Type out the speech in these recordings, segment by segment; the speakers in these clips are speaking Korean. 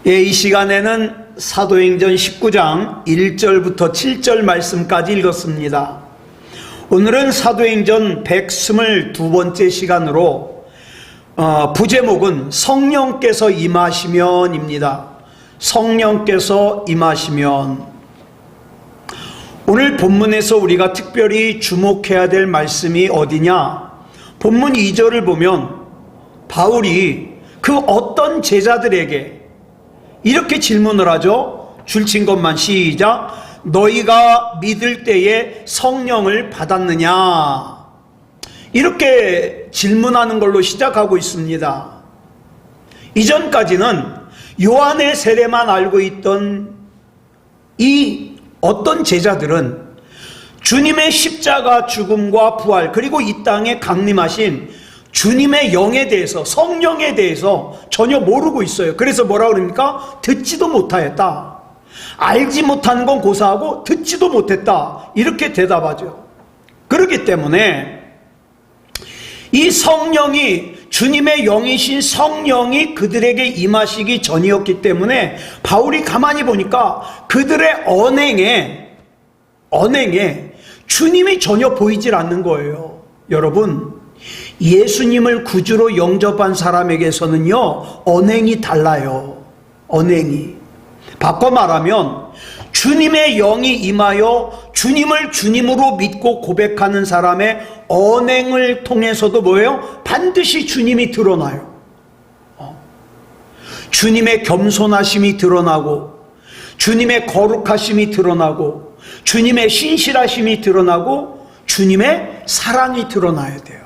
이 시간에는 사도행전 19장 1절부터 7절 말씀까지 읽었습니다. 오늘은 사도행전 122번째 시간으로 부제목은 성령께서 임하시면입니다. 성령께서 임하시면. 오늘 본문에서 우리가 특별히 주목해야 될 말씀이 어디냐? 본문 2절을 보면 바울이 그 어떤 제자들에게 이렇게 질문을 하죠. 줄친 것만 시작. 너희가 믿을 때에 성령을 받았느냐? 이렇게 질문하는 걸로 시작하고 있습니다. 이전까지는 요한의 세례만 알고 있던 이 어떤 제자들은 주님의 십자가 죽음과 부활, 그리고 이 땅에 강림하신 주님의 영에 대해서, 성령에 대해서 전혀 모르고 있어요. 그래서 뭐라 그럽니까? 듣지도 못하였다. 알지 못하는 건 고사하고 듣지도 못했다. 이렇게 대답하죠. 그렇기 때문에 이 성령이, 주님의 영이신 성령이 그들에게 임하시기 전이었기 때문에 바울이 가만히 보니까 그들의 언행에 주님이 전혀 보이질 않는 거예요. 여러분, 예수님을 구주로 영접한 사람에게서는요, 언행이 달라요. 언행이. 바꿔 말하면 주님의 영이 임하여 주님을 주님으로 믿고 고백하는 사람의 언행을 통해서도 뭐예요? 반드시 주님이 드러나요. 주님의 겸손하심이 드러나고, 주님의 거룩하심이 드러나고, 주님의 신실하심이 드러나고, 주님의 사랑이 드러나야 돼요.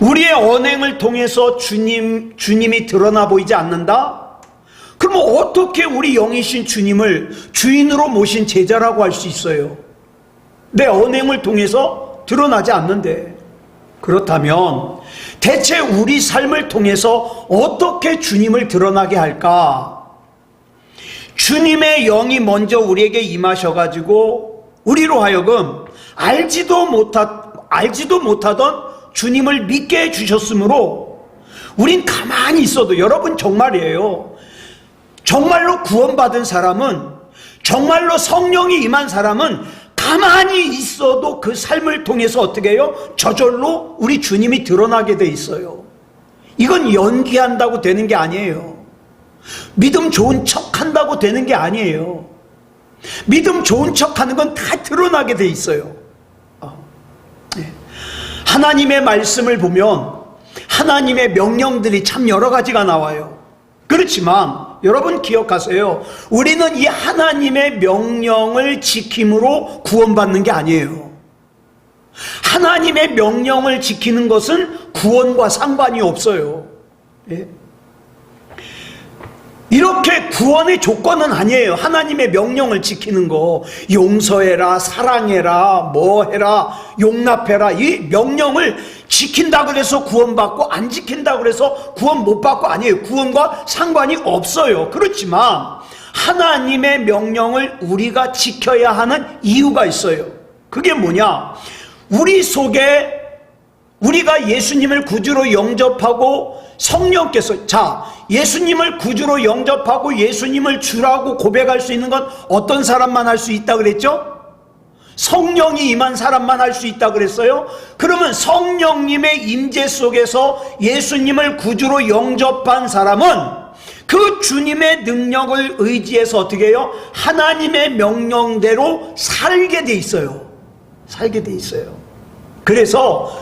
우리의 언행을 통해서 주님이 드러나 보이지 않는다? 그러면 어떻게 우리 영이신 주님을 주인으로 모신 제자라고 할 수 있어요? 내 언행을 통해서 드러나지 않는데. 그렇다면 대체 우리 삶을 통해서 어떻게 주님을 드러나게 할까? 주님의 영이 먼저 우리에게 임하셔가지고 우리로 하여금 알지도 못하던 주님을 믿게 해주셨으므로 우린 가만히 있어도, 여러분 정말이에요, 정말로 구원받은 사람은, 정말로 성령이 임한 사람은 가만히 있어도 그 삶을 통해서 어떻게 해요? 저절로 우리 주님이 드러나게 돼 있어요. 이건 연기한다고 되는 게 아니에요. 믿음 좋은 척 한다고 되는 게 아니에요. 믿음 좋은 척 하는 건 다 드러나게 돼 있어요. 하나님의 말씀을 보면 하나님의 명령들이 참 여러 가지가 나와요. 그렇지만 여러분 기억하세요. 우리는 이 하나님의 명령을 지킴으로 구원받는 게 아니에요. 하나님의 명령을 지키는 것은 구원과 상관이 없어요. 예? 이렇게 구원의 조건은 아니에요. 하나님의 명령을 지키는 거, 용서해라, 사랑해라, 뭐 해라, 용납해라, 이 명령을 지킨다 그래서 구원받고 안 지킨다 그래서 구원 못 받고 아니에요. 구원과 상관이 없어요. 그렇지만 하나님의 명령을 우리가 지켜야 하는 이유가 있어요. 그게 뭐냐? 우리 속에 우리가 예수님을 구주로 영접하고 성령께서, 예수님을 구주로 영접하고 예수님을 주라고 고백할 수 있는 건 어떤 사람만 할 수 있다 그랬죠? 성령이 임한 사람만 할 수 있다 그랬어요? 그러면 성령님의 임재 속에서 예수님을 구주로 영접한 사람은 그 주님의 능력을 의지해서 어떻게 해요? 하나님의 명령대로 살게 돼 있어요. 살게 돼 있어요. 그래서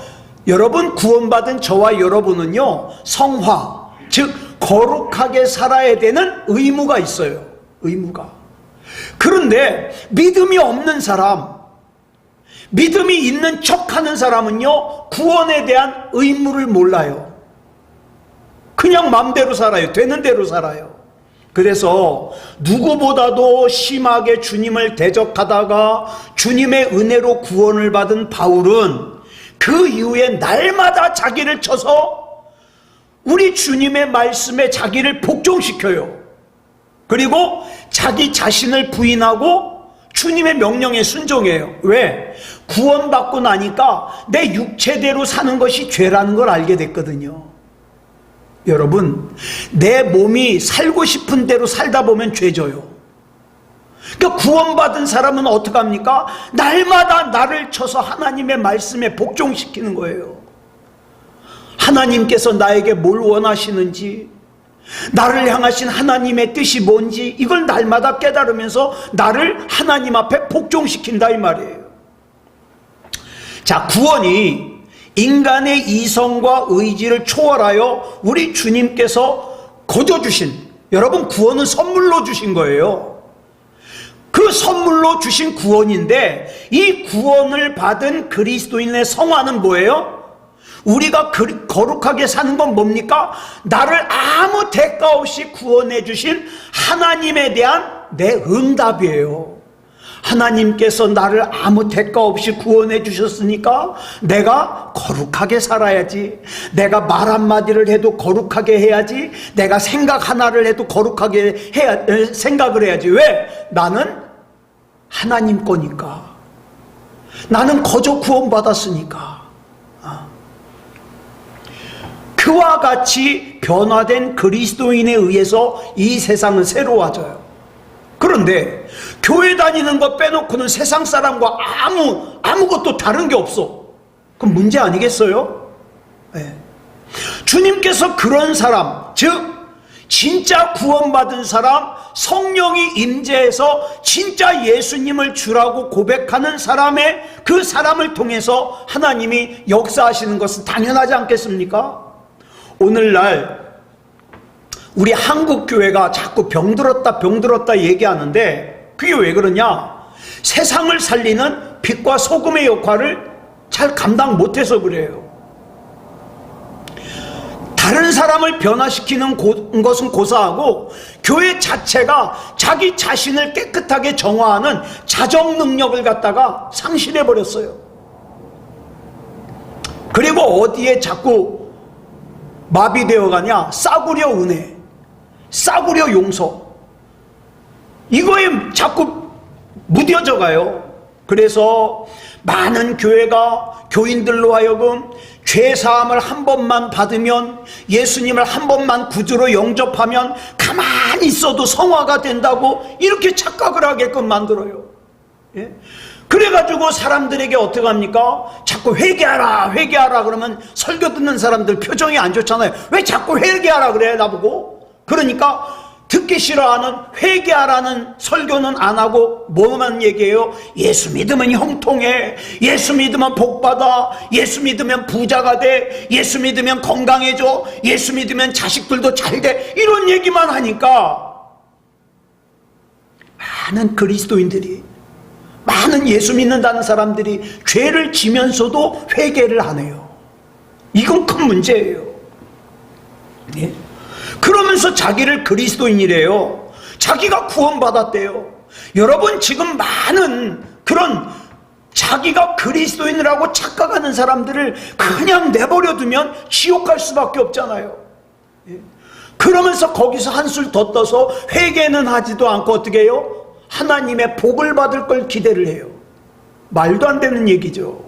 여러분, 구원받은 저와 여러분은요, 성화, 즉 거룩하게 살아야 되는 의무가 있어요. 의무가. 그런데 믿음이 없는 사람, 믿음이 있는 척하는 사람은요, 구원에 대한 의무를 몰라요. 그냥 마음대로 살아요. 되는 대로 살아요. 그래서 누구보다도 심하게 주님을 대적하다가 주님의 은혜로 구원을 받은 바울은 그 이후에 날마다 자기를 쳐서 우리 주님의 말씀에 자기를 복종시켜요. 그리고 자기 자신을 부인하고 주님의 명령에 순종해요. 왜? 구원받고 나니까 내 육체대로 사는 것이 죄라는 걸 알게 됐거든요. 여러분, 내 몸이 살고 싶은 대로 살다 보면 죄져요. 그러니까 구원받은 사람은 어떻게 합니까? 날마다 나를 쳐서 하나님의 말씀에 복종시키는 거예요. 하나님께서 나에게 뭘 원하시는지, 나를 향하신 하나님의 뜻이 뭔지, 이걸 날마다 깨달으면서 나를 하나님 앞에 복종시킨다 이 말이에요. 자, 구원이 인간의 이성과 의지를 초월하여 우리 주님께서 거둬주신, 여러분, 구원은 선물로 주신 거예요. 그 선물로 주신 구원인데, 이 구원을 받은 그리스도인의 성화는 뭐예요? 우리가 거룩하게 사는 건 뭡니까? 나를 아무 대가 없이 구원해 주신 하나님에 대한 내 응답이에요. 하나님께서 나를 아무 대가 없이 구원해 주셨으니까 내가 거룩하게 살아야지. 내가 말 한마디를 해도 거룩하게 해야지. 내가 생각 하나를 해도 거룩하게 생각을 해야지. 왜? 나는 하나님 거니까. 나는 거저 구원받았으니까. 그와 같이 변화된 그리스도인에 의해서 이 세상은 새로워져요. 그런데 교회 다니는 거 빼놓고는 세상 사람과 아무것도 다른 게 없어. 그럼 문제 아니겠어요? 네. 주님께서 그런 사람, 즉 진짜 구원받은 사람, 성령이 임재해서 진짜 예수님을 주라고 고백하는 사람의 그 사람을 통해서 하나님이 역사하시는 것은 당연하지 않겠습니까? 오늘날 우리 한국 교회가 자꾸 병들었다 얘기하는데 그게 왜 그러냐? 세상을 살리는 빛과 소금의 역할을 잘 감당 못해서 그래요. 다른 사람을 변화시키는 것은 고사하고 교회 자체가 자기 자신을 깨끗하게 정화하는 자정 능력을 갖다가 상실해버렸어요. 그리고 어디에 자꾸 마비되어 가냐? 싸구려 은혜, 싸구려 용서, 이거에 자꾸 무뎌져 가요. 그래서 많은 교회가 교인들로 하여금 죄사함을 한 번만 받으면, 예수님을 한 번만 구주로 영접하면 가만히 있어도 성화가 된다고 이렇게 착각을 하게끔 만들어요. 예? 그래가지고 사람들에게 어떻게 합니까? 자꾸 회개하라 그러면 설교 듣는 사람들 표정이 안 좋잖아요. 왜 자꾸 회개하라 그래 나보고? 그러니까 듣기 싫어하는 회개하라는 설교는 안 하고 뭐만 얘기해요? 예수 믿으면 형통해, 예수 믿으면 복받아, 예수 믿으면 부자가 돼, 예수 믿으면 건강해져, 예수 믿으면 자식들도 잘 돼, 이런 얘기만 하니까 많은 그리스도인들이, 많은 예수 믿는다는 사람들이 죄를 지면서도 회개를 안 해요. 이건 큰 문제예요. 예? 그러면서 자기를 그리스도인이래요. 자기가 구원받았대요. 여러분, 지금 많은 그런 자기가 그리스도인이라고 착각하는 사람들을 그냥 내버려 두면 지옥 갈 수밖에 없잖아요. 예? 그러면서 거기서 한술 더 떠서 회개는 하지도 않고 어떻게 해요? 하나님의 복을 받을 걸 기대를 해요. 말도 안 되는 얘기죠.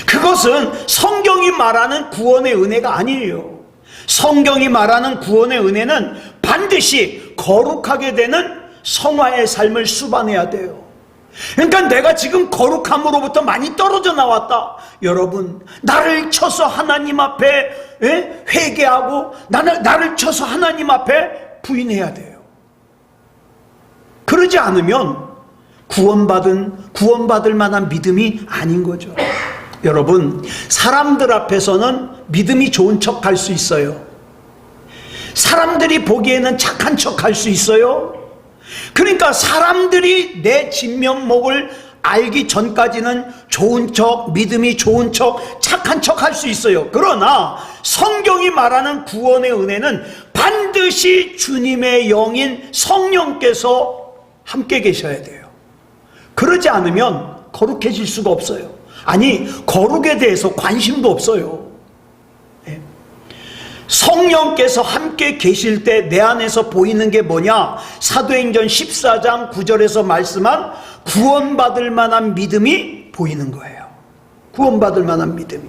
그것은 성경이 말하는 구원의 은혜가 아니에요. 성경이 말하는 구원의 은혜는 반드시 거룩하게 되는 성화의 삶을 수반해야 돼요. 그러니까 내가 지금 거룩함으로부터 많이 떨어져 나왔다. 여러분, 나를 쳐서 하나님 앞에 회개하고 나를 쳐서 하나님 앞에 부인해야 돼요. 그러지 않으면 구원받을 만한 믿음이 아닌 거죠. 여러분, 사람들 앞에서는 믿음이 좋은 척 할 수 있어요. 사람들이 보기에는 착한 척 할 수 있어요. 그러니까 사람들이 내 진면목을 알기 전까지는 좋은 척, 믿음이 좋은 척, 착한 척 할 수 있어요. 그러나 성경이 말하는 구원의 은혜는 반드시 주님의 영인 성령께서 함께 계셔야 돼요. 그러지 않으면 거룩해질 수가 없어요. 아니, 거룩에 대해서 관심도 없어요. 네. 성령께서 함께 계실 때 내 안에서 보이는 게 뭐냐? 사도행전 14장 9절에서 말씀한 구원받을 만한 믿음이 보이는 거예요. 구원받을 만한 믿음이.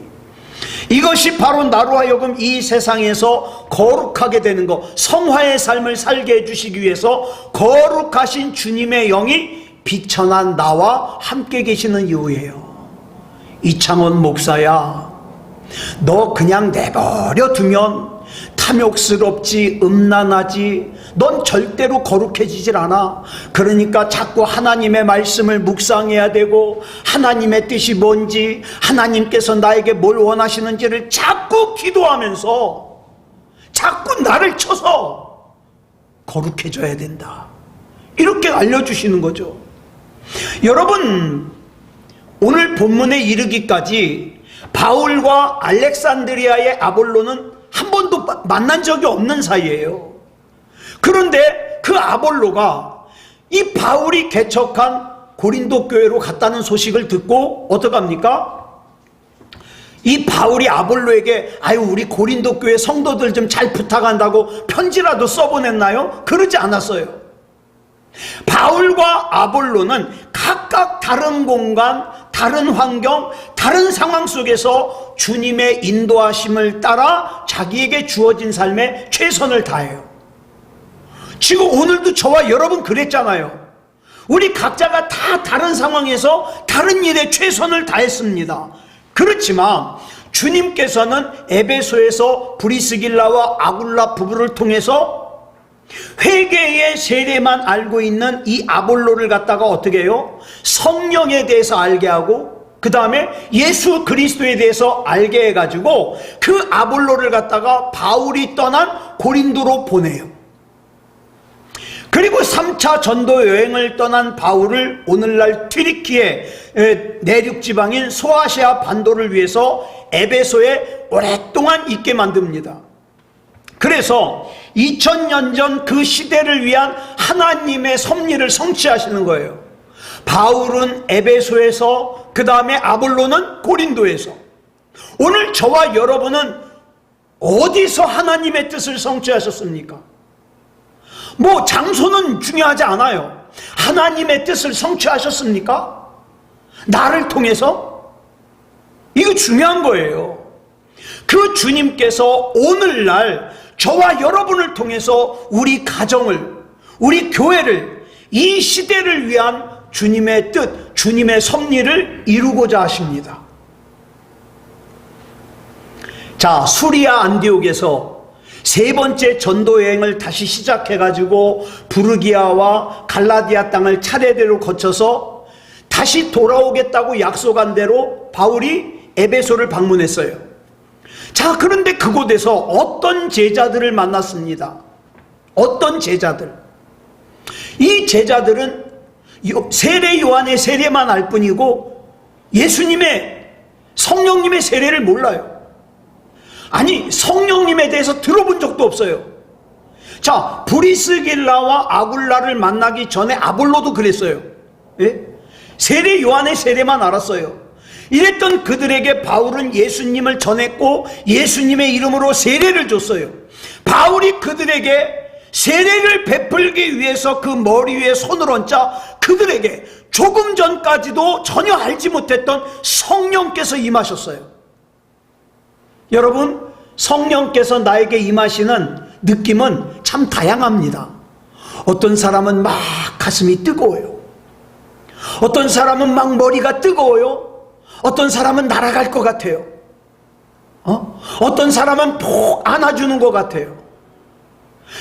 이것이 바로 나로 하여금 이 세상에서 거룩하게 되는 것, 성화의 삶을 살게 해주시기 위해서 거룩하신 주님의 영이 비천한 나와 함께 계시는 이유예요. 이창원 목사야, 너 그냥 내버려 두면 탐욕스럽지, 음란하지, 넌 절대로 거룩해지질 않아. 그러니까 자꾸 하나님의 말씀을 묵상해야 되고, 하나님의 뜻이 뭔지, 하나님께서 나에게 뭘 원하시는지를 자꾸 기도하면서 자꾸 나를 쳐서 거룩해져야 된다, 이렇게 알려주시는 거죠. 여러분, 오늘 본문에 이르기까지 바울과 알렉산드리아의 아볼로는 한 번도 만난 적이 없는 사이예요. 그런데 그 아볼로가 이 바울이 개척한 고린도 교회로 갔다는 소식을 듣고 어떡합니까? 이 바울이 아볼로에게 아유, 우리 고린도 교회 성도들 좀 잘 부탁한다고 편지라도 써보냈나요? 그러지 않았어요. 바울과 아볼로는 각각 다른 공간, 다른 환경, 다른 상황 속에서 주님의 인도하심을 따라 자기에게 주어진 삶에 최선을 다해요. 지금 오늘도 저와 여러분 그랬잖아요. 우리 각자가 다 다른 상황에서 다른 일에 최선을 다했습니다. 그렇지만 주님께서는 에베소에서 브리스길라와 아굴라 부부를 통해서 회개의 세례만 알고 있는 이 아볼로를 갖다가 어떻게 해요? 성령에 대해서 알게 하고, 그 다음에 예수 그리스도에 대해서 알게 해가지고 그 아볼로를 갖다가 바울이 떠난 고린도로 보내요. 그리고 3차 전도 여행을 떠난 바울을 오늘날 튀르키예 내륙 지방인 소아시아 반도를 위해서 에베소에 오랫동안 있게 만듭니다. 그래서 2000년 전 그 시대를 위한 하나님의 섭리를 성취하시는 거예요. 바울은 에베소에서, 그 다음에 아볼로는 고린도에서. 오늘 저와 여러분은 어디서 하나님의 뜻을 성취하셨습니까? 뭐 장소는 중요하지 않아요. 하나님의 뜻을 성취하셨습니까? 나를 통해서? 이거 중요한 거예요. 그 주님께서 오늘날 저와 여러분을 통해서 우리 가정을, 우리 교회를, 이 시대를 위한 주님의 뜻, 주님의 섭리를 이루고자 하십니다. 자, 수리아 안디옥에서 세 번째 전도 여행을 다시 시작해가지고 부르기아와 갈라디아 땅을 차례대로 거쳐서 다시 돌아오겠다고 약속한 대로 바울이 에베소를 방문했어요. 자, 그런데 그곳에서 어떤 제자들을 만났습니다. 어떤 제자들? 이 제자들은 세례 요한의 세례만 알 뿐이고 예수님의, 성령님의 세례를 몰라요. 아니, 성령님에 대해서 들어본 적도 없어요. 자, 브리스길라와 아굴라를 만나기 전에 아볼로도 그랬어요. 예? 세례 요한의 세례만 알았어요. 이랬던 그들에게 바울은 예수님을 전했고 예수님의 이름으로 세례를 줬어요. 바울이 그들에게 세례를 베풀기 위해서 그 머리 위에 손을 얹자 그들에게 조금 전까지도 전혀 알지 못했던 성령께서 임하셨어요. 여러분, 성령께서 나에게 임하시는 느낌은 참 다양합니다. 어떤 사람은 막 가슴이 뜨거워요. 어떤 사람은 막 머리가 뜨거워요. 어떤 사람은 날아갈 것 같아요. 어떤 사람은 푹 안아주는 것 같아요.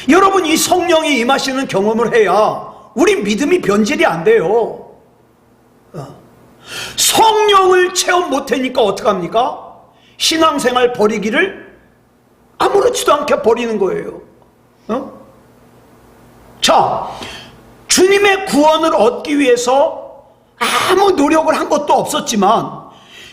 여러분, 이 성령이 임하시는 경험을 해야 우리 믿음이 변질이 안 돼요. 성령을 체험 못하니까 어떡합니까? 신앙생활 버리기를 아무렇지도 않게 버리는 거예요. 자, 주님의 구원을 얻기 위해서 아무 노력을 한 것도 없었지만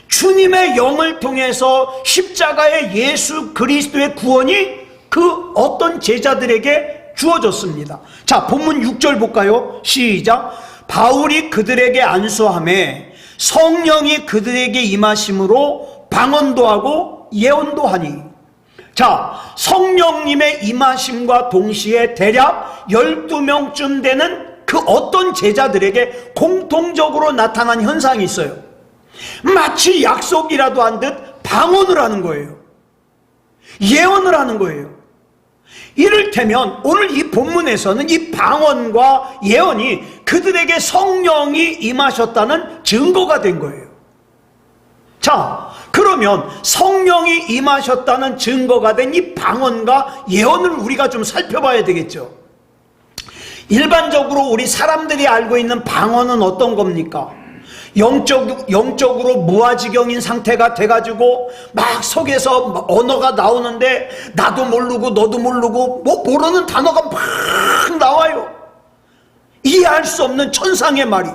주님의 영을 통해서 십자가의 예수 그리스도의 구원이 그 어떤 제자들에게 주어졌습니다. 자, 본문 6절 볼까요? 시작. 바울이 그들에게 안수하매 성령이 그들에게 임하심으로 방언도 하고 예언도 하니. 자, 성령님의 임하심과 동시에 대략 12명쯤 되는 그 어떤 제자들에게 공통적으로 나타난 현상이 있어요. 마치 약속이라도 한 듯 방언을 하는 거예요. 예언을 하는 거예요. 이를테면 오늘 이 본문에서는 이 방언과 예언이 그들에게 성령이 임하셨다는 증거가 된 거예요. 자, 그러면 성령이 임하셨다는 증거가 된 이 방언과 예언을 우리가 좀 살펴봐야 되겠죠. 일반적으로 우리 사람들이 알고 있는 방언은 어떤 겁니까? 영적으로 무아지경인 상태가 돼가지고 막 속에서 언어가 나오는데 나도 모르고 너도 모르고 뭐 모르는 단어가 막 나와요. 이해할 수 없는 천상의 말이.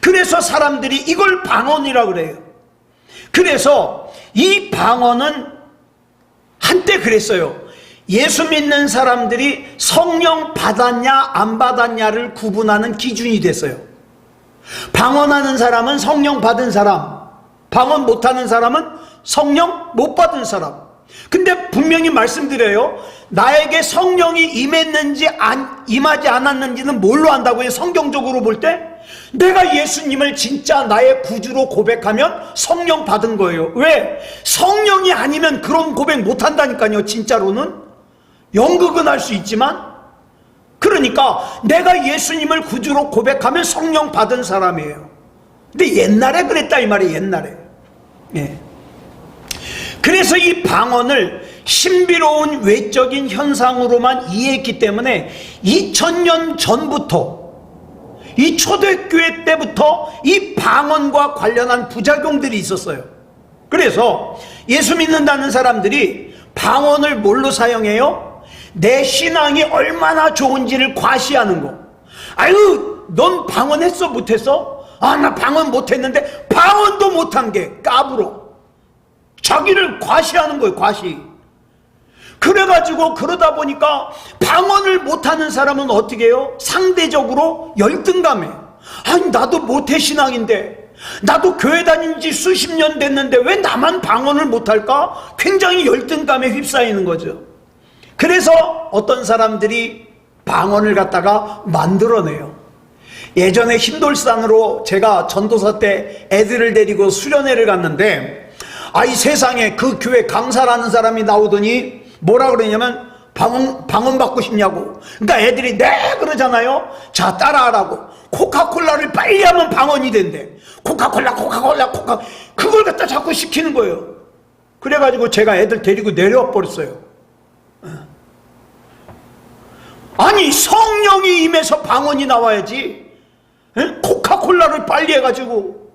그래서 사람들이 이걸 방언이라고 그래요. 그래서 이 방언은 한때 그랬어요. 예수 믿는 사람들이 성령 받았냐 안 받았냐를 구분하는 기준이 됐어요. 방언하는 사람은 성령 받은 사람, 방언 못하는 사람은 성령 못 받은 사람. 근데 분명히 말씀드려요. 나에게 성령이 임했는지 임하지 않았는지는 뭘로 안다고요? 성경적으로 볼 때 내가 예수님을 진짜 나의 구주로 고백하면 성령 받은 거예요. 왜? 성령이 아니면 그런 고백 못한다니까요. 진짜로는 연극은 할 수 있지만, 그러니까 내가 예수님을 구주로 고백하면 성령 받은 사람이에요. 근데 옛날에 그랬다 이 말이에요. 옛날에. 예. 그래서 이 방언을 신비로운 외적인 현상으로만 이해했기 때문에 2000년 전부터, 이 초대교회 때부터 이 방언과 관련한 부작용들이 있었어요. 그래서 예수 믿는다는 사람들이 방언을 뭘로 사용해요? 내 신앙이 얼마나 좋은지를 과시하는 거. 아유, 넌 방언했어 못했어? 아, 나 방언 못했는데 방언도 못한 게 까불어. 자기를 과시하는 거예요. 과시. 그래가지고 그러다 보니까 방언을 못하는 사람은 어떻게 해요? 상대적으로 열등감해. 아니, 나도 모태 신앙인데, 나도 교회 다닌 지 수십 년 됐는데 왜 나만 방언을 못할까? 굉장히 열등감에 휩싸이는 거죠. 그래서 어떤 사람들이 방언을 갖다가 만들어내요. 예전에 흰돌산으로 제가 전도사 때 애들을 데리고 수련회를 갔는데, 이 세상에 그 교회 강사라는 사람이 나오더니 뭐라 그러냐면 방언 받고 싶냐고. 그러니까 애들이 네 그러잖아요. 자, 따라하라고. 코카콜라를 빨리 하면 방언이 된대. 코카콜라 그걸 갖다 자꾸 시키는 거예요. 그래가지고 제가 애들 데리고 내려와 버렸어요. 아니, 성령이 임해서 방언이 나와야지. 코카콜라를 빨리 해가지고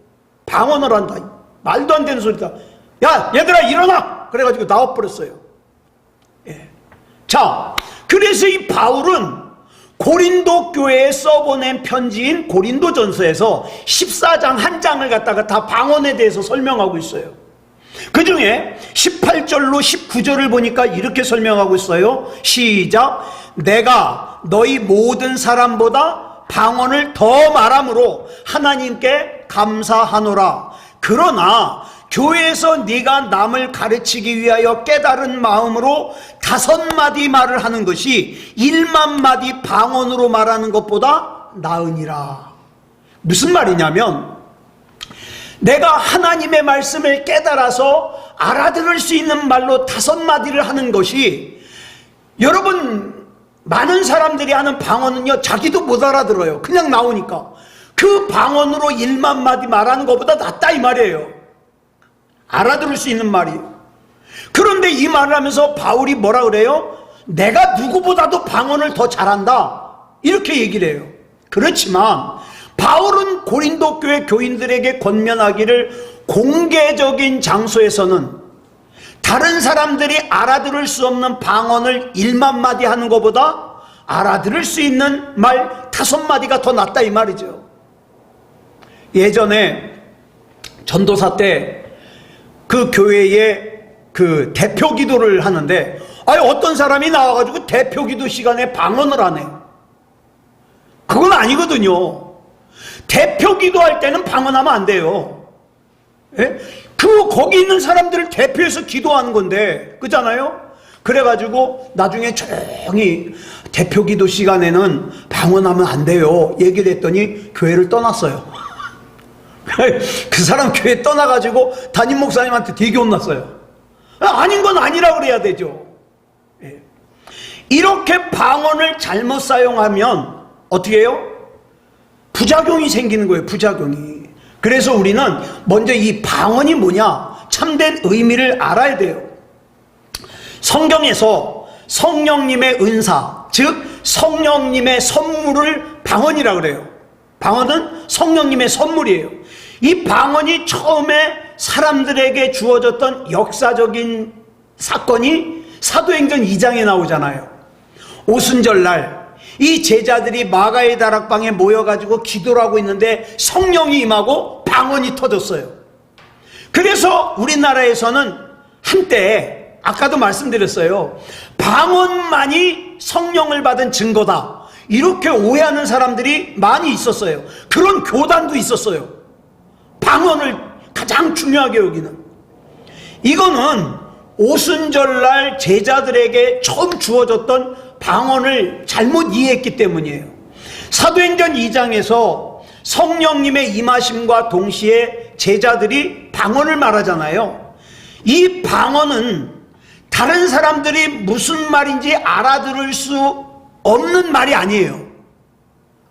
방언을 한다. 말도 안 되는 소리다. 야, 얘들아 일어나! 그래가지고 나와버렸어요. 예. 자, 그래서 이 바울은 고린도 교회에 써보낸 편지인 고린도전서에서 14장 한 장을 갖다가 다 방언에 대해서 설명하고 있어요. 그 중에 18절로 19절을 보니까 이렇게 설명하고 있어요. 시작. 내가 너희 모든 사람보다 방언을 더 말함으로 하나님께 감사하노라. 그러나 교회에서 네가 남을 가르치기 위하여 깨달은 마음으로 5마디 말을 하는 것이 1만 마디 방언으로 말하는 것보다 나으니라. 무슨 말이냐면, 내가 하나님의 말씀을 깨달아서 알아들을 수 있는 말로 5마디를 하는 것이, 여러분 많은 사람들이 하는 방언은요, 자기도 못 알아들어요. 그냥 나오니까. 그 방언으로 1만 마디 말하는 것보다 낫다 이 말이에요. 알아들을 수 있는 말이. 그런데 이 말을 하면서 바울이 뭐라 그래요? 내가 누구보다도 방언을 더 잘한다, 이렇게 얘기를 해요. 그렇지만 바울은 고린도 교회 교인들에게 권면하기를, 공개적인 장소에서는 다른 사람들이 알아들을 수 없는 방언을 1만 마디 하는 것보다 알아들을 수 있는 말 5마디가 더 낫다 이 말이죠. 예전에 전도사 때 그 교회에 그 대표 기도를 하는데, 어떤 사람이 나와가지고 대표 기도 시간에 방언을 하네. 그건 아니거든요. 대표 기도할 때는 방언하면 안 돼요. 예? 거기 있는 사람들을 대표해서 기도하는 건데, 그잖아요? 그래가지고 나중에 조용히 대표 기도 시간에는 방언하면 안 돼요 얘기를 했더니 교회를 떠났어요. 그 사람 교회 떠나가지고 담임 목사님한테 되게 혼났어요. 아닌 건 아니라 그래야 되죠. 이렇게 방언을 잘못 사용하면 어떻게 해요? 부작용이 생기는 거예요. 부작용이. 그래서 우리는 먼저 이 방언이 뭐냐, 참된 의미를 알아야 돼요. 성경에서 성령님의 은사, 즉 성령님의 선물을 방언이라고 그래요. 방언은 성령님의 선물이에요. 이 방언이 처음에 사람들에게 주어졌던 역사적인 사건이 사도행전 2장에 나오잖아요. 오순절날 이 제자들이 마가의 다락방에 모여가지고 기도를 하고 있는데 성령이 임하고 방언이 터졌어요. 그래서 우리나라에서는 한때, 아까도 말씀드렸어요, 방언만이 성령을 받은 증거다, 이렇게 오해하는 사람들이 많이 있었어요. 그런 교단도 있었어요. 방언을 가장 중요하게 여기는. 이거는 오순절날 제자들에게 처음 주어졌던 방언을 잘못 이해했기 때문이에요. 사도행전 2장에서 성령님의 임하심과 동시에 제자들이 방언을 말하잖아요. 이 방언은 다른 사람들이 무슨 말인지 알아들을 수 없는 말이 아니에요.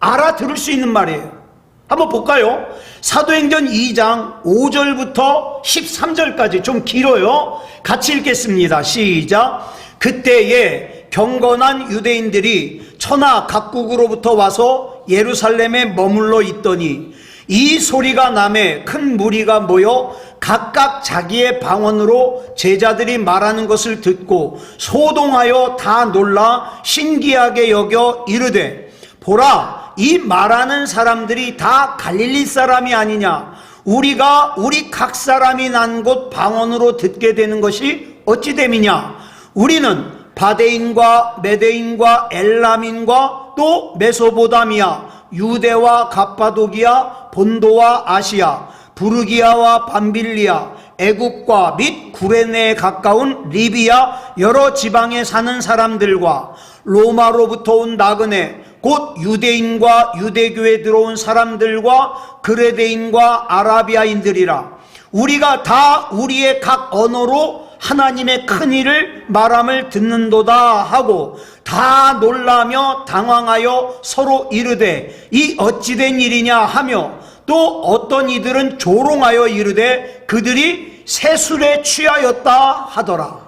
알아들을 수 있는 말이에요. 한번 볼까요? 사도행전 2장 5절부터 13절까지 좀 길어요. 같이 읽겠습니다. 시작. 그때에 경건한 유대인들이 천하 각국으로부터 와서 예루살렘에 머물러 있더니 이 소리가 나매 큰 무리가 모여 각각 자기의 방언으로 제자들이 말하는 것을 듣고 소동하여 다 놀라 신기하게 여겨 이르되, 보라, 이 말하는 사람들이 다 갈릴리 사람이 아니냐? 우리가 우리 각 사람이 난 곳 방언으로 듣게 되는 것이 어찌 됨이냐? 우리는 바데인과 메데인과 엘람인과 또 메소보다미아, 유대와 갑바도기아, 본도와 아시아, 부르기아와 밤빌리아, 애국과 및 구레네에 가까운 리비아 여러 지방에 사는 사람들과 로마로부터 온 나그네 곧 유대인과 유대교에 들어온 사람들과 그레데인과 아라비아인들이라. 우리가 다 우리의 각 언어로 하나님의 큰 일을 말함을 듣는도다 하고 다 놀라며 당황하여 서로 이르되 이 어찌된 일이냐 하며, 또 어떤 이들은 조롱하여 이르되 그들이 새술에 취하였다 하더라.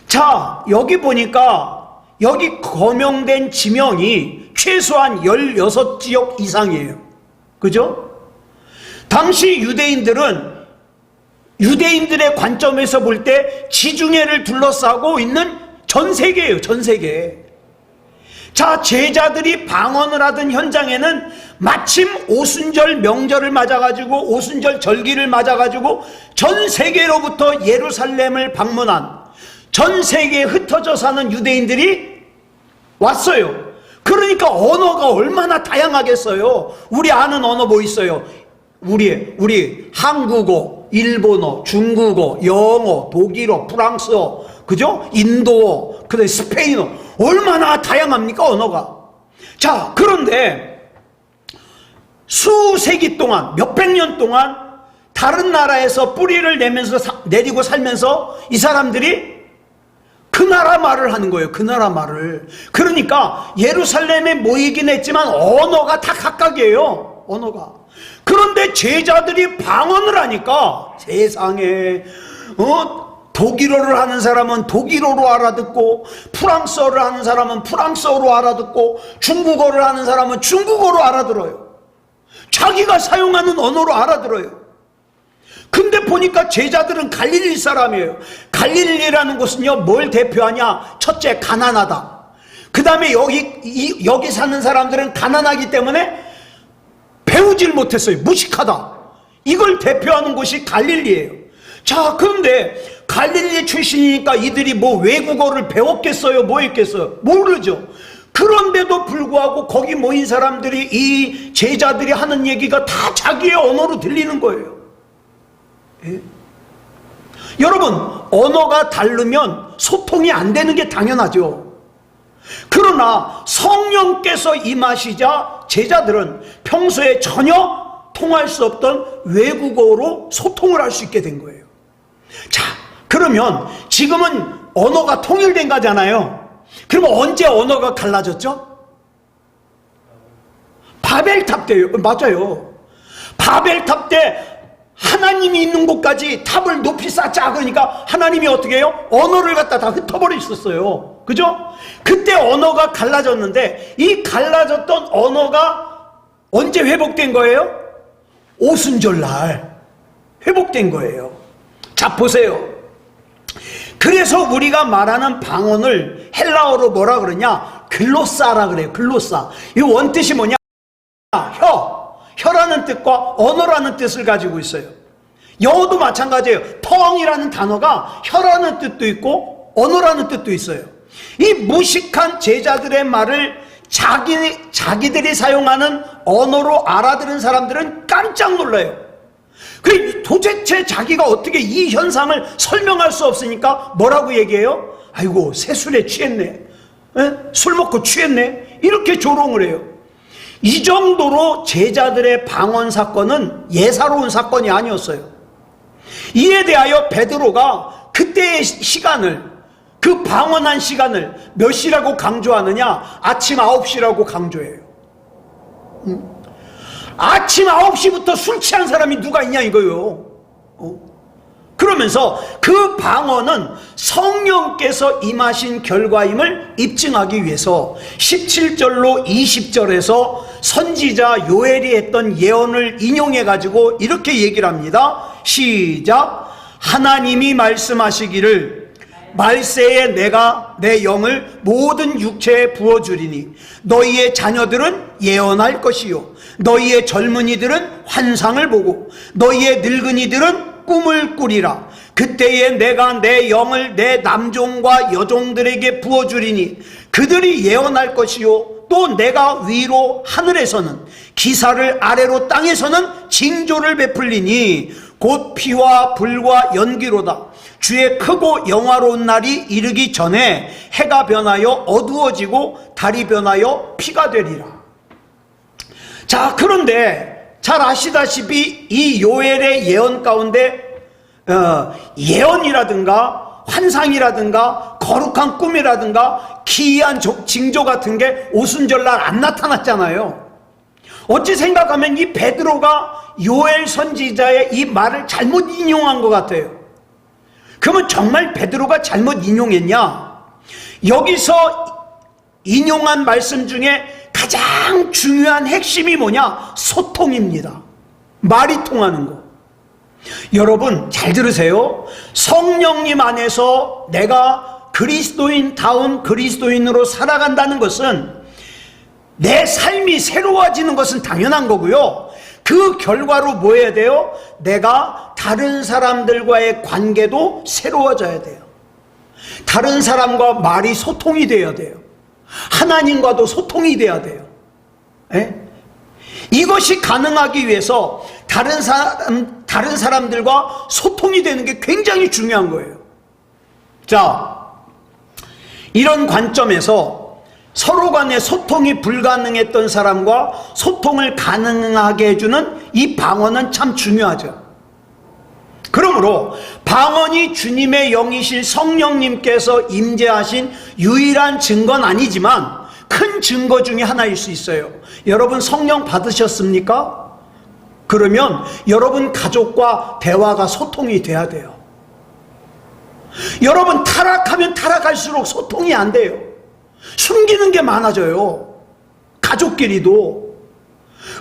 자, 여기 보니까 여기 거명된 지명이 최소한 16지역 이상이에요. 그죠? 당시 유대인들의 관점에서 볼 때 지중해를 둘러싸고 있는 전 세계예요. 전 세계. 자, 제자들이 방언을 하던 현장에는 마침 오순절 명절을 맞아가지고, 오순절 절기를 맞아가지고 전 세계로부터 예루살렘을 방문한, 전 세계에 흩어져 사는 유대인들이 왔어요. 그러니까 언어가 얼마나 다양하겠어요. 우리 아는 언어 뭐 있어요? 우리 한국어, 일본어, 중국어, 영어, 독일어, 프랑스어, 그죠? 인도어, 그다음에 스페인어, 얼마나 다양합니까, 언어가. 자, 그런데 수세기 동안, 몇백 년 동안 다른 나라에서 뿌리를 내리고 살면서 이 사람들이 그 나라 말을 하는 거예요. 그 나라 말을. 그러니까 예루살렘에 모이긴 했지만 언어가 다 각각이에요. 언어가. 그런데 제자들이 방언을 하니까 세상에, 독일어를 하는 사람은 독일어로 알아듣고, 프랑스어를 하는 사람은 프랑스어로 알아듣고, 중국어를 하는 사람은 중국어로 알아들어요. 자기가 사용하는 언어로 알아들어요. 근데 보니까 제자들은 갈릴리 사람이에요. 갈릴리라는 곳은요, 뭘 대표하냐? 첫째, 가난하다. 그 다음에 여기 사는 사람들은 가난하기 때문에 배우질 못했어요. 무식하다. 이걸 대표하는 곳이 갈릴리예요. 자, 그런데 갈릴리 출신이니까 이들이 뭐 외국어를 배웠겠어요? 뭐 했겠어요? 모르죠. 그런데도 불구하고 거기 모인 사람들이, 이 제자들이 하는 얘기가 다 자기의 언어로 들리는 거예요. 예? 여러분, 언어가 다르면 소통이 안 되는 게 당연하죠. 그러나 성령께서 임하시자 제자들은 평소에 전혀 통할 수 없던 외국어로 소통을 할 수 있게 된 거예요. 자, 그러면 지금은 언어가 통일된 거잖아요. 그러면 언제 언어가 갈라졌죠? 바벨탑 때요. 맞아요. 바벨탑 때 하나님이 있는 곳까지 탑을 높이 쌓자. 그러니까 하나님이 어떻게 해요? 언어를 갖다 다 흩어버리셨어요. 그죠? 그때 언어가 갈라졌는데 이 갈라졌던 언어가 언제 회복된 거예요? 오순절날 회복된 거예요. 자, 보세요. 그래서 우리가 말하는 방언을 헬라어로 뭐라 그러냐? 글로사라 그래요. 글로사. 이 원뜻이 뭐냐? 혀라는 뜻과 언어라는 뜻을 가지고 있어요. 영어도 마찬가지예요. 텅이라는 단어가 혀라는 뜻도 있고 언어라는 뜻도 있어요. 이 무식한 제자들의 말을 자기들이 사용하는 언어로 알아들은 사람들은 깜짝 놀라요. 도대체 자기가 어떻게 이 현상을 설명할 수 없으니까 뭐라고 얘기해요? 아이고, 새술에 취했네. 에? 술 먹고 취했네. 이렇게 조롱을 해요. 이 정도로 제자들의 방언 사건은 예사로운 사건이 아니었어요. 이에 대하여 베드로가 그때의 시간을, 그 방언한 시간을 몇 시라고 강조하느냐? 아침 9시라고 강조해요. 아침 9시부터 술 취한 사람이 누가 있냐 이거요. 그러면서 그 방언은 성령께서 임하신 결과임을 입증하기 위해서 17절로 20절에서 선지자 요엘이 했던 예언을 인용해 가지고 이렇게 얘기를 합니다. 시작. 하나님이 말씀하시기를 말세에 내가 내 영을 모든 육체에 부어주리니 너희의 자녀들은 예언할 것이요 너희의 젊은이들은 환상을 보고 너희의 늙은이들은 꿈을 꾸리라. 그때에 내가 내 영을 내 남종과 여종들에게 부어주리니 그들이 예언할 것이요 또 내가 위로 하늘에서는 기사를 아래로 땅에서는 징조를 베풀리니 곧 피와 불과 연기로다. 주의 크고 영화로운 날이 이르기 전에 해가 변하여 어두워지고 달이 변하여 피가 되리라. 자, 그런데 잘 아시다시피 이 요엘의 예언 가운데 예언이라든가 환상이라든가 거룩한 꿈이라든가 기이한 징조 같은 게 오순절날 안 나타났잖아요. 어찌 생각하면 이 베드로가 요엘 선지자의 이 말을 잘못 인용한 것 같아요. 그러면 정말 베드로가 잘못 인용했냐? 여기서 인용한 말씀 중에 가장 중요한 핵심이 뭐냐? 소통입니다. 말이 통하는 거. 여러분 잘 들으세요. 성령님 안에서 내가 그리스도인다운 그리스도인으로 살아간다는 것은 내 삶이 새로워지는 것은 당연한 거고요. 그 결과로 뭐 해야 돼요? 내가 다른 사람들과의 관계도 새로워져야 돼요. 다른 사람과 말이 소통이 돼야 돼요. 하나님과도 소통이 돼야 돼요. 에? 이것이 가능하기 위해서 다른 사람들과 소통이 되는 게 굉장히 중요한 거예요. 자, 이런 관점에서 서로 간의 소통이 불가능했던 사람과 소통을 가능하게 해주는 이 방언은 참 중요하죠. 그러므로 방언이 주님의 영이신 성령님께서 임재하신 유일한 증거는 아니지만 큰 증거 중에 하나일 수 있어요. 여러분 성령 받으셨습니까? 그러면 여러분 가족과 대화가 소통이 돼야 돼요. 여러분 타락하면 타락할수록 소통이 안 돼요. 숨기는 게 많아져요. 가족끼리도.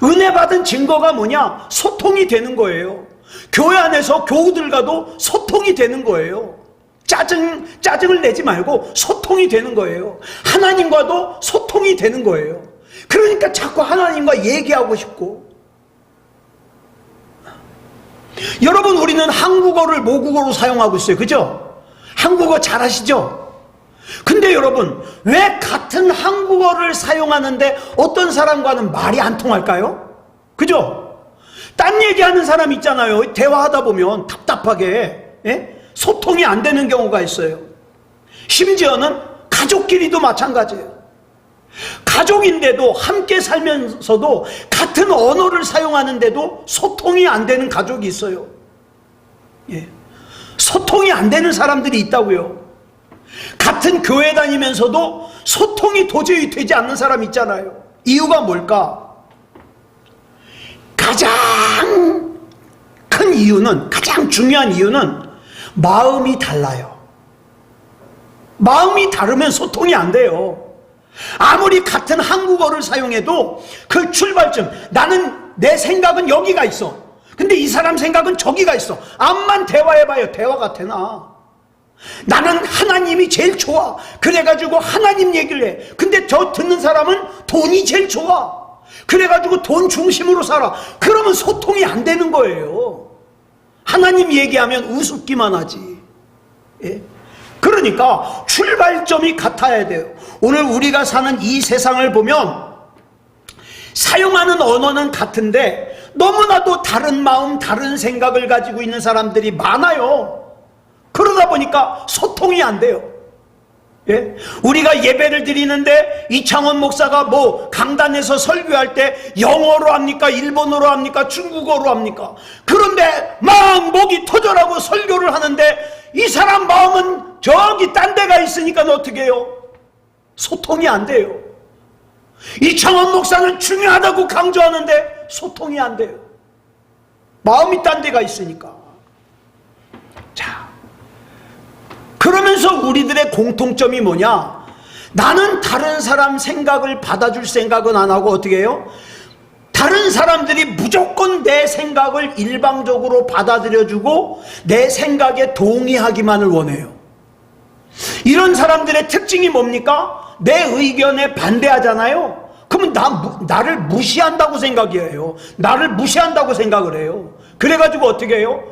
은혜 받은 증거가 뭐냐? 소통이 되는 거예요. 교회 안에서 교우들과도 소통이 되는 거예요. 짜증을 내지 말고 소통이 되는 거예요. 하나님과도 소통이 되는 거예요. 그러니까 자꾸 하나님과 얘기하고 싶고. 여러분 우리는 한국어를 모국어로 사용하고 있어요. 그죠? 한국어 잘 아시죠? 근데 여러분 왜 같은 한국어를 사용하는데 어떤 사람과는 말이 안 통할까요? 그죠? 딴 얘기하는 사람 있잖아요. 대화하다 보면 답답하게 소통이 안 되는 경우가 있어요. 심지어는 가족끼리도 마찬가지예요. 가족인데도 함께 살면서도 같은 언어를 사용하는데도 소통이 안 되는 가족이 있어요. 예. 소통이 안 되는 사람들이 있다고요. 같은 교회 다니면서도 소통이 도저히 되지 않는 사람 있잖아요. 이유가 뭘까? 가장 큰 이유는, 가장 중요한 이유는 마음이 달라요. 마음이 다르면 소통이 안 돼요. 아무리 같은 한국어를 사용해도 그 출발점, 나는 내 생각은 여기가 있어. 근데 이 사람 생각은 저기가 있어. 암만 대화해봐요. 대화가 되나? 나는 하나님이 제일 좋아. 그래가지고 하나님 얘기를 해. 근데 저 듣는 사람은 돈이 제일 좋아. 그래가지고 돈 중심으로 살아. 그러면 소통이 안 되는 거예요. 하나님 얘기하면 우습기만 하지. 예? 그러니까 출발점이 같아야 돼요. 오늘 우리가 사는 이 세상을 보면 사용하는 언어는 같은데 너무나도 다른 마음, 다른 생각을 가지고 있는 사람들이 많아요. 그러다 보니까 소통이 안 돼요. 예? 우리가 예배를 드리는데 이창원 목사가 뭐 강단에서 설교할 때 영어로 합니까? 일본어로 합니까? 중국어로 합니까? 그런데 막 목이 터져라고 설교를 하는데 이 사람 마음은 저기 딴 데가 있으니까 어떻게 해요? 소통이 안 돼요. 이창원 목사는 중요하다고 강조하는데 소통이 안 돼요. 마음이 딴 데가 있으니까. 자, 그러면서 우리들의 공통점이 뭐냐? 나는 다른 사람 생각을 받아줄 생각은 안 하고 어떻게 해요? 다른 사람들이 무조건 내 생각을 일방적으로 받아들여주고 내 생각에 동의하기만을 원해요. 이런 사람들의 특징이 뭡니까? 내 의견에 반대하잖아요. 그러면 나를 무시한다고 생각해요. 나를 무시한다고 생각을 해요. 그래가지고 어떻게 해요?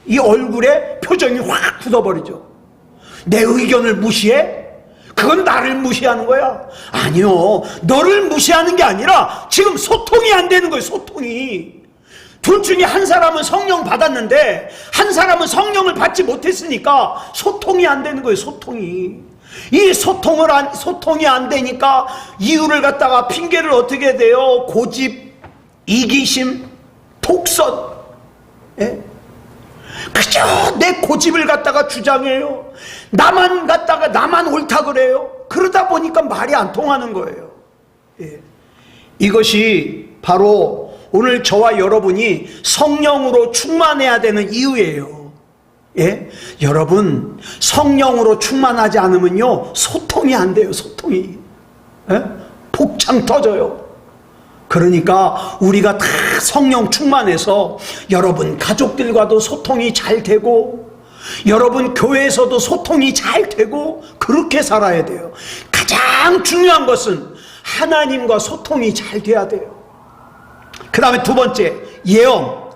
이 얼굴에 표정이 확 굳어버리죠. 내 의견을 무시해? 그건 나를 무시하는 거야. 아니요, 너를 무시하는 게 아니라 지금 소통이 안 되는 거예요. 소통이. 둘 중에 한 사람은 성령 받았는데 한 사람은 성령을 받지 못했으니까 소통이 안 되는 거예요. 소통이. 이 소통이 안 되니까 이유를 갖다가 핑계를 어떻게 돼요? 고집, 이기심, 독선. 예? 그저 내 고집을 갖다가 주장해요. 나만 옳다 그래요. 그러다 보니까 말이 안 통하는 거예요. 예. 이것이 바로 오늘 저와 여러분이 성령으로 충만해야 되는 이유예요. 예? 여러분, 성령으로 충만하지 않으면요 소통이 안 돼요. 소통이. 예? 복창 터져요. 그러니까 우리가 다 성령 충만해서 여러분 가족들과도 소통이 잘 되고 여러분 교회에서도 소통이 잘 되고 그렇게 살아야 돼요. 가장 중요한 것은 하나님과 소통이 잘 돼야 돼요. 그 다음에 두 번째, 예언.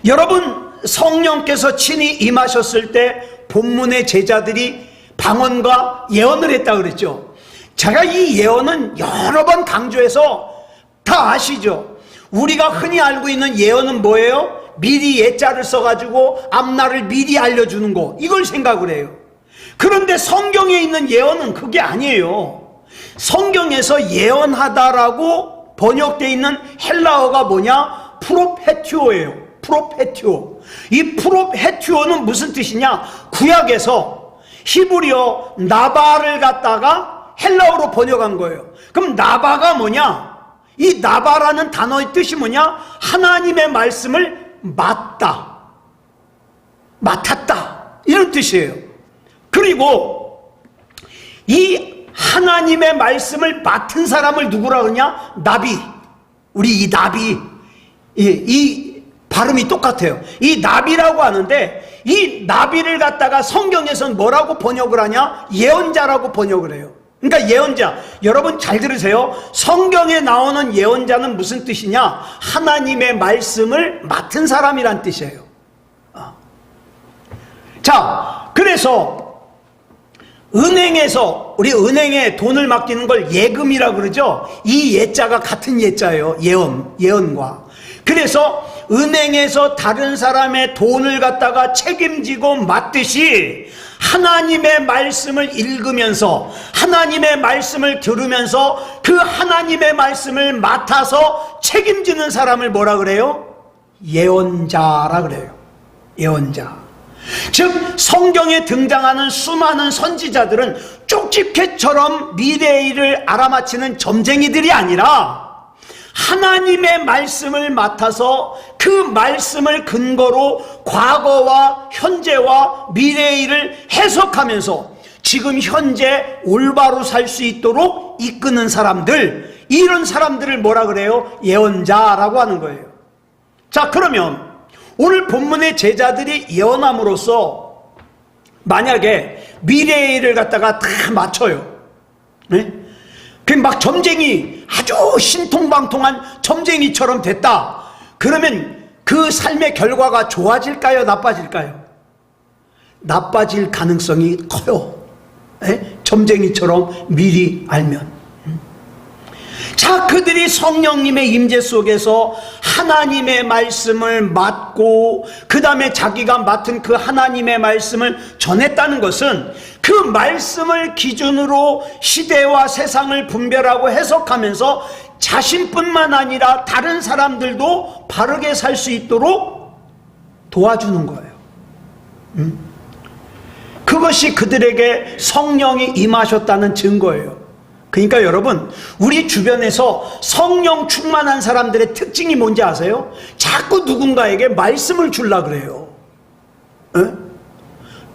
여러분, 성령께서 친히 임하셨을 때 본문의 제자들이 방언과 예언을 했다 그랬죠. 제가 이 예언은 여러 번 강조해서 다 아시죠? 우리가 흔히 알고 있는 예언은 뭐예요? 미리 예자를 써가지고 앞날을 미리 알려주는 거, 이걸 생각을 해요. 그런데 성경에 있는 예언은 그게 아니에요. 성경에서 예언하다라고 번역되어 있는 헬라어가 뭐냐? 프로페티오예요. 프로페티오. 이 프로페티오는 무슨 뜻이냐? 구약에서 히브리어 나바를 갖다가 헬라어로 번역한 거예요. 그럼 나바가 뭐냐? 이 나바라는 단어의 뜻이 뭐냐? 하나님의 말씀을 맡았다, 이런 뜻이에요. 그리고 이 하나님의 말씀을 맡은 사람을 누구라 그러냐? 나비. 우리 이 나비, 이 발음이 똑같아요. 이 나비라고 하는데 이 나비를 갖다가 성경에서는 뭐라고 번역을 하냐? 예언자라고 번역을 해요. 그러니까 예언자, 여러분 잘 들으세요. 성경에 나오는 예언자는 무슨 뜻이냐? 하나님의 말씀을 맡은 사람이란 뜻이에요. 자, 그래서 은행에서 우리 은행에 돈을 맡기는 걸 예금이라고 그러죠. 이 예자가 같은 예자예요. 예언과. 그래서 은행에서 다른 사람의 돈을 갖다가 책임지고 맡듯이 하나님의 말씀을 읽으면서 하나님의 말씀을 들으면서 그 하나님의 말씀을 맡아서 책임지는 사람을 뭐라 그래요? 예언자라 그래요. 예언자. 즉 성경에 등장하는 수많은 선지자들은 쪽집게처럼 미래의 일을 알아맞히는 점쟁이들이 아니라 하나님의 말씀을 맡아서 그 말씀을 근거로 과거와 현재와 미래의 일을 해석하면서 지금 현재 올바로 살 수 있도록 이끄는 사람들, 이런 사람들을 뭐라 그래요? 예언자라고 하는 거예요. 자, 그러면 오늘 본문의 제자들이 예언함으로써 만약에 미래의 일을 갖다가 다 맞춰요. 네? 막 점쟁이, 아주 신통방통한 점쟁이처럼 됐다. 그러면 그 삶의 결과가 좋아질까요? 나빠질까요? 나빠질 가능성이 커요. 네? 점쟁이처럼 미리 알면. 자, 그들이 성령님의 임재 속에서 하나님의 말씀을 맡고 그 다음에 자기가 맡은 그 하나님의 말씀을 전했다는 것은 그 말씀을 기준으로 시대와 세상을 분별하고 해석하면서 자신뿐만 아니라 다른 사람들도 바르게 살 수 있도록 도와주는 거예요. 그것이 그들에게 성령이 임하셨다는 증거예요. 그러니까 여러분, 우리 주변에서 성령 충만한 사람들의 특징이 뭔지 아세요? 자꾸 누군가에게 말씀을 주려고 그래요. 에?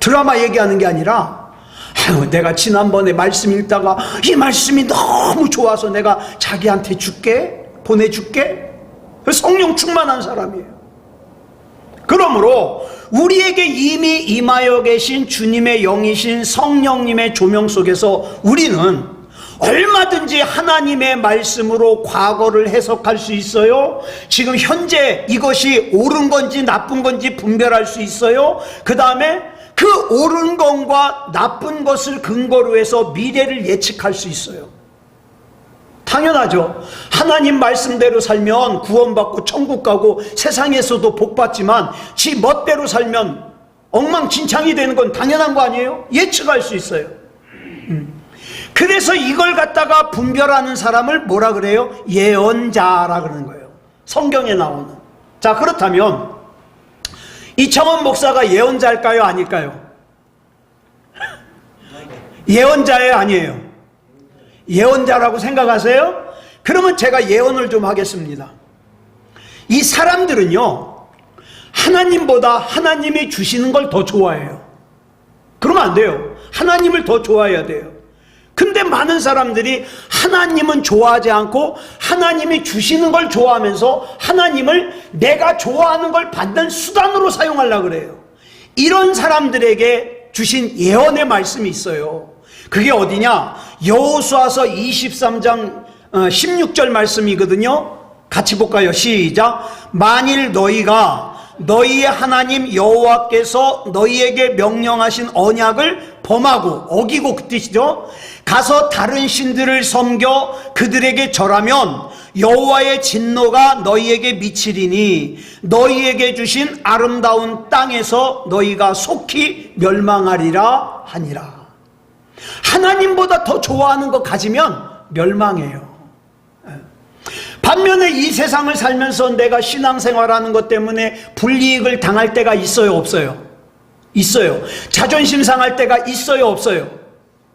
드라마 얘기하는 게 아니라, 아유, 내가 지난번에 말씀 읽다가 이 말씀이 너무 좋아서 내가 자기한테 줄게, 보내줄게. 성령 충만한 사람이에요. 그러므로 우리에게 이미 임하여 계신 주님의 영이신 성령님의 조명 속에서 우리는 얼마든지 하나님의 말씀으로 과거를 해석할 수 있어요. 지금 현재 이것이 옳은 건지 나쁜 건지 분별할 수 있어요. 그 다음에 그 옳은 것과 나쁜 것을 근거로 해서 미래를 예측할 수 있어요. 당연하죠. 하나님 말씀대로 살면 구원받고 천국 가고 세상에서도 복받지만 지 멋대로 살면 엉망진창이 되는 건 당연한 거 아니에요? 예측할 수 있어요. 그래서 이걸 갖다가 분별하는 사람을 뭐라 그래요? 예언자라 그러는 거예요. 성경에 나오는. 자, 그렇다면 이창원 목사가 예언자일까요? 아닐까요? 예언자예요? 아니에요? 예언자라고 생각하세요? 그러면 제가 예언을 좀 하겠습니다. 이 사람들은요, 하나님보다 하나님이 주시는 걸 더 좋아해요. 그러면 안 돼요. 하나님을 더 좋아해야 돼요. 근데 많은 사람들이 하나님은 좋아하지 않고 하나님이 주시는 걸 좋아하면서 하나님을 내가 좋아하는 걸 받는 수단으로 사용하려고 그래요. 이런 사람들에게 주신 예언의 말씀이 있어요. 그게 어디냐? 여호수아서 23장 16절 말씀이거든요. 같이 볼까요? 시작. 만일 너희가 너희의 하나님 여호와께서 너희에게 명령하신 언약을 범하고 어기고, 그 뜻이죠. 가서 다른 신들을 섬겨 그들에게 절하면 여호와의 진노가 너희에게 미치리니 너희에게 주신 아름다운 땅에서 너희가 속히 멸망하리라 하니라. 하나님보다 더 좋아하는 거 가지면 멸망해요. 반면에 이 세상을 살면서 내가 신앙생활하는 것 때문에 불이익을 당할 때가 있어요, 없어요? 있어요. 자존심 상할 때가 있어요, 없어요?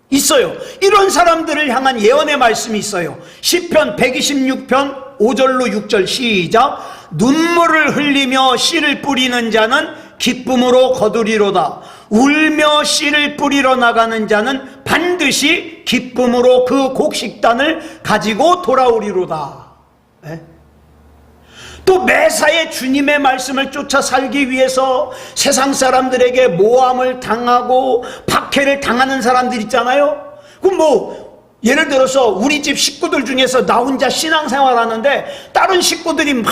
있어요. 이런 사람들을 향한 예언의 말씀이 있어요. 시편 126편 5절로 6절 시작. 눈물을 흘리며 씨를 뿌리는 자는 기쁨으로 거두리로다. 울며 씨를 뿌리러 나가는 자는 반드시 기쁨으로 그 곡식단을 가지고 돌아오리로다. 네? 또 매사에 주님의 말씀을 쫓아 살기 위해서 세상 사람들에게 모함을 당하고 박해를 당하는 사람들 있잖아요. 그럼 뭐 예를 들어서 우리 집 식구들 중에서 나 혼자 신앙생활 하는데 다른 식구들이 막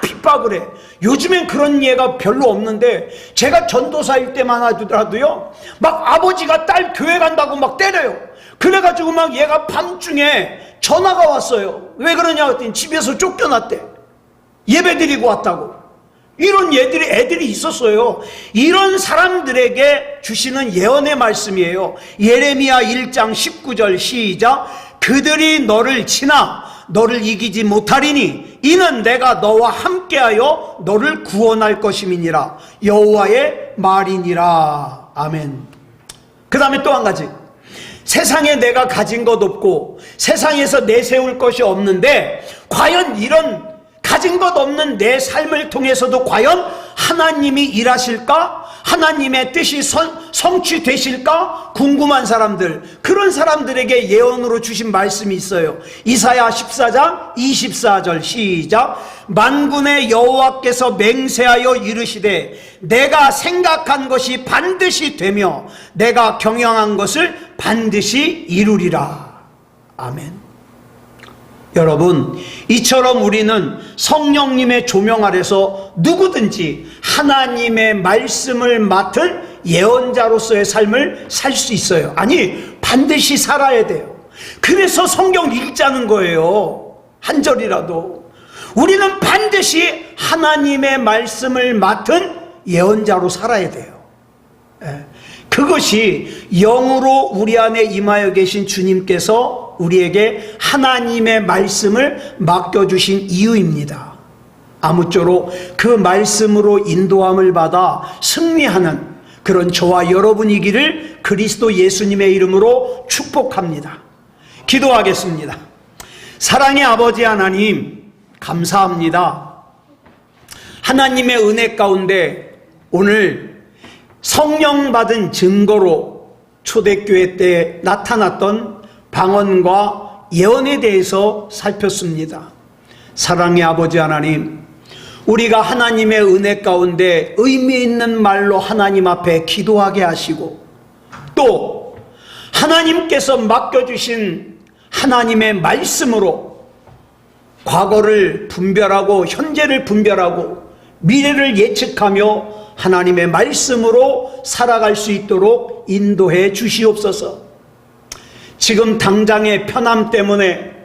핍박을 해. 요즘엔 그런 예가 별로 없는데 제가 전도사일 때만 하더라도요, 막 아버지가 딸 교회 간다고 막 때려요. 그래가지고 막 얘가 밤중에 전화가 왔어요. 왜 그러냐 했더니 집에서 쫓겨났대. 예배 드리고 왔다고. 이런 애들이 있었어요. 이런 사람들에게 주시는 예언의 말씀이에요. 예레미야 1장 19절 시작. 그들이 너를 치나 너를 이기지 못하리니 이는 내가 너와 함께하여 너를 구원할 것임이니라. 여호와의 말이니라. 아멘. 그 다음에 또 한 가지. 세상에 내가 가진 것 없고 세상에서 내세울 것이 없는데 과연 이런 가진 것 없는 내 삶을 통해서도 과연 하나님이 일하실까? 하나님의 뜻이 성취되실까? 궁금한 사람들, 그런 사람들에게 예언으로 주신 말씀이 있어요. 이사야 14장 24절 시작. 만군의 여호와께서 맹세하여 이르시되 내가 생각한 것이 반드시 되며 내가 경영한 것을 반드시 이루리라. 아멘. 여러분, 이처럼 우리는 성령님의 조명 아래서 누구든지 하나님의 말씀을 맡은 예언자로서의 삶을 살 수 있어요. 아니, 반드시 살아야 돼요. 그래서 성경 읽자는 거예요. 한 절이라도. 우리는 반드시 하나님의 말씀을 맡은 예언자로 살아야 돼요. 그것이 영으로 우리 안에 임하여 계신 주님께서 우리에게 하나님의 말씀을 맡겨주신 이유입니다. 아무쪼록 그 말씀으로 인도함을 받아 승리하는 그런 저와 여러분이기를 그리스도 예수님의 이름으로 축복합니다. 기도하겠습니다. 사랑의 아버지 하나님, 감사합니다. 하나님의 은혜 가운데 오늘 성령 받은 증거로 초대교회 때 나타났던 방언과 예언에 대해서 살폈습니다. 사랑의 아버지 하나님, 우리가 하나님의 은혜 가운데 의미 있는 말로 하나님 앞에 기도하게 하시고 또 하나님께서 맡겨주신 하나님의 말씀으로 과거를 분별하고 현재를 분별하고 미래를 예측하며 하나님의 말씀으로 살아갈 수 있도록 인도해 주시옵소서. 지금 당장의 편함 때문에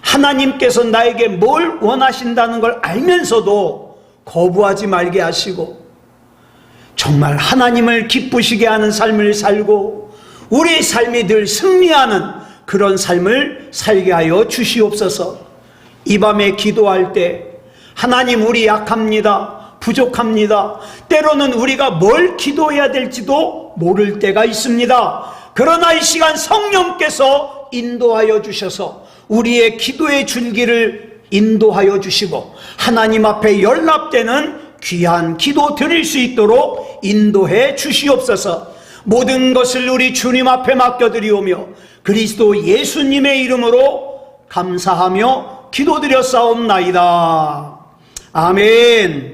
하나님께서 나에게 뭘 원하신다는 걸 알면서도 거부하지 말게 하시고 정말 하나님을 기쁘시게 하는 삶을 살고 우리의 삶이 늘 승리하는 그런 삶을 살게 하여 주시옵소서. 이 밤에 기도할 때 하나님, 우리 약합니다. 부족합니다. 때로는 우리가 뭘 기도해야 될지도 모를 때가 있습니다. 그러나 이 시간 성령께서 인도하여 주셔서 우리의 기도의 줄기를 인도하여 주시고 하나님 앞에 연락되는 귀한 기도 드릴 수 있도록 인도해 주시옵소서. 모든 것을 우리 주님 앞에 맡겨드리오며 그리스도 예수님의 이름으로 감사하며 기도드렸사옵나이다. 아멘.